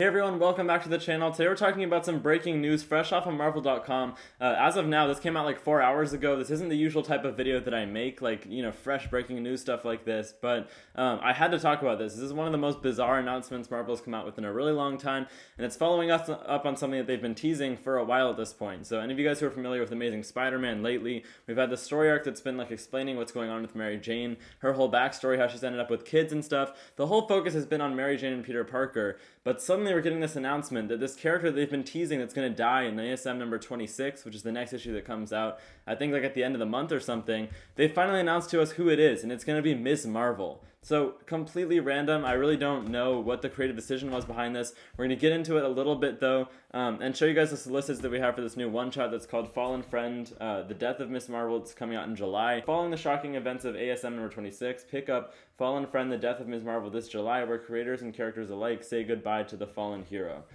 Hey everyone, welcome back to the channel. Today we're talking about some breaking news fresh off of Marvel.com. As of now, this came out like 4 hours ago. This isn't the usual type of video that I make, like, fresh breaking news stuff like this, but I had to talk about this. This is one of the most bizarre announcements Marvel's come out with in a really long time, and it's following us up on something that they've been teasing for a while at this point. So any of you guys who are familiar with Amazing Spider-Man lately, we've had the story arc that's been like explaining what's going on with Mary Jane, her whole backstory, how she's ended up with kids and stuff. The whole focus has been on Mary Jane and Peter Parker, but suddenly we're getting this announcement that this character that they've been teasing that's going to die in ASM number 26, which is the next issue that comes out, I think like at the end of the month or something, they finally announced to us who it is, and it's going to be Ms. Marvel. So completely random. I really don't know what the creative decision was behind this. We're going to get into it a little bit though, and show you guys the solicits that we have for this new one-shot that's called Fallen Friend, The Death of Ms. Marvel. It's coming out in July. Following the shocking events of ASM number 26, pick up Fallen Friend, The Death of Ms. Marvel this July, where creators and characters alike say goodbye to the fallen hero.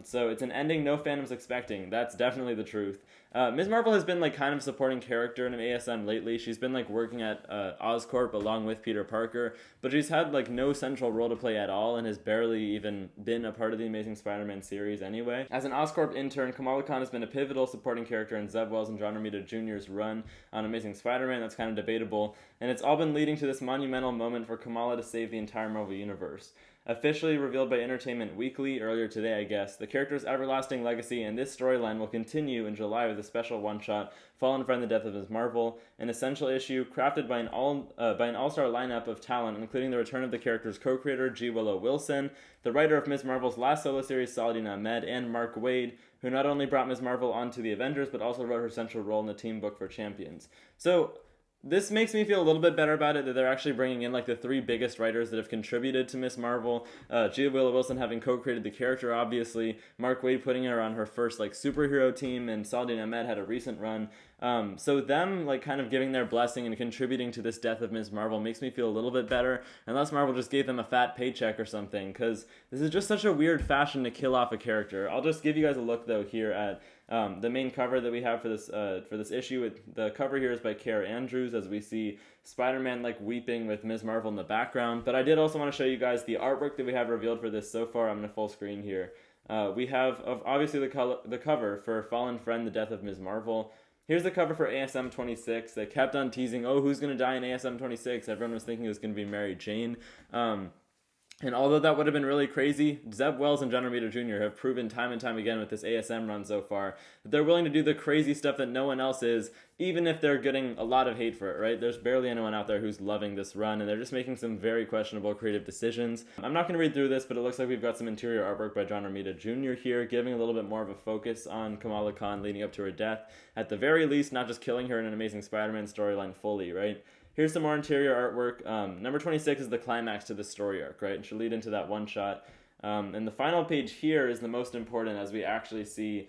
So it's an ending no fan was expecting. That's definitely the truth. Ms. Marvel has been like kind of supporting character in an ASM lately. She's been like working at Oscorp along with Peter Parker, but she's had like no central role to play at all and has barely even been a part of the Amazing Spider-Man series anyway. As an Oscorp intern, Kamala Khan has been a pivotal supporting character in Zeb Wells and John Romita Jr.'s run on Amazing Spider-Man. That's kind of debatable, and it's all been leading to this monumental moment for Kamala to save the entire Marvel Universe. Officially revealed by Entertainment Weekly earlier today, I guess, the character's everlasting legacy and this storyline will continue in July with a special one-shot, Fallen Friend: The Death of Ms. Marvel, an essential issue crafted by an all-star lineup of talent, including the return of the character's co-creator, G. Willow Wilson, the writer of Ms. Marvel's last solo series, Saladin Ahmed, and Mark Waid, who not only brought Ms. Marvel onto the Avengers, but also wrote her central role in the team book for Champions. So, this makes me feel a little bit better about it, that they're actually bringing in like the three biggest writers that have contributed to Ms. Marvel. G. Willow Wilson having co-created the character, obviously. Mark Waid putting her on her first like superhero team, and Saladin Ahmed had a recent run. So them like kind of giving their blessing and contributing to this death of Ms. Marvel makes me feel a little bit better, unless Marvel just gave them a fat paycheck or something, because this is just such a weird fashion to kill off a character. I'll just give you guys a look though here at the main cover that we have for this issue. The cover here is by Kara Andrews, as we see Spider-Man like weeping with Ms. Marvel in the background. But I did also want to show you guys the artwork that we have revealed for this so far. I'm going to full screen here. We have obviously the cover for Fallen Friend: The Death of Ms. Marvel. Here's the cover for ASM 26. They kept on teasing, oh, who's going to die in ASM 26? Everyone was thinking it was going to be Mary Jane. And although that would have been really crazy, Zeb Wells and John Romita Jr. have proven time and time again with this ASM run so far that they're willing to do the crazy stuff that no one else is, even if they're getting a lot of hate for it, right? There's barely anyone out there who's loving this run, and they're just making some very questionable creative decisions. I'm not going to read through this, but it looks like we've got some interior artwork by John Romita Jr. here, giving a little bit more of a focus on Kamala Khan leading up to her death. At the very least, not just killing her in an Amazing Spider-Man storyline fully, right? Here's some more interior artwork. Number 26 is the climax to the story arc, right? It should lead into that one shot. And the final page here is the most important, as we actually see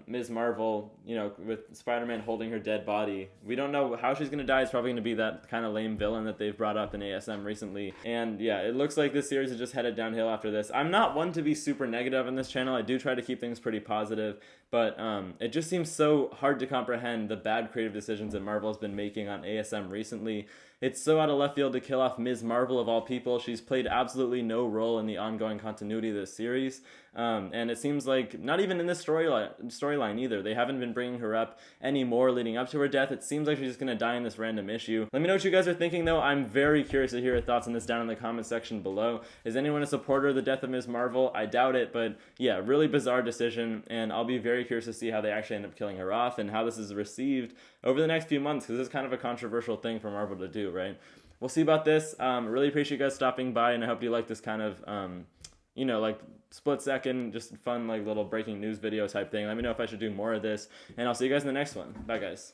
Ms. Marvel, with Spider-Man holding her dead body. We don't know how she's going to die. It's probably going to be that kind of lame villain that they've brought up in ASM recently. And yeah, it looks like this series is just headed downhill after this. I'm not one to be super negative on this channel. I do try to keep things pretty positive, but it just seems so hard to comprehend the bad creative decisions that Marvel has been making on ASM recently. It's so out of left field to kill off Ms. Marvel of all people. She's played absolutely no role in the ongoing continuity of this series. And it seems like not even in this storyline either. They haven't been bringing her up anymore leading up to her death. It seems like she's just going to die in this random issue. Let me know what you guys are thinking though. I'm very curious to hear your thoughts on this down in the comment section below. Is anyone a supporter of the death of Ms. Marvel? I doubt it, but yeah, really bizarre decision, and I'll be very curious to see how they actually end up killing her off and how this is received over the next few months, because this is kind of a controversial thing for Marvel to do, right? We'll see about this. Really appreciate you guys stopping by, and I hope you like this kind of, like split second, just fun, like little breaking news video type thing. Let me know if I should do more of this, and I'll see you guys in the next one. Bye, guys.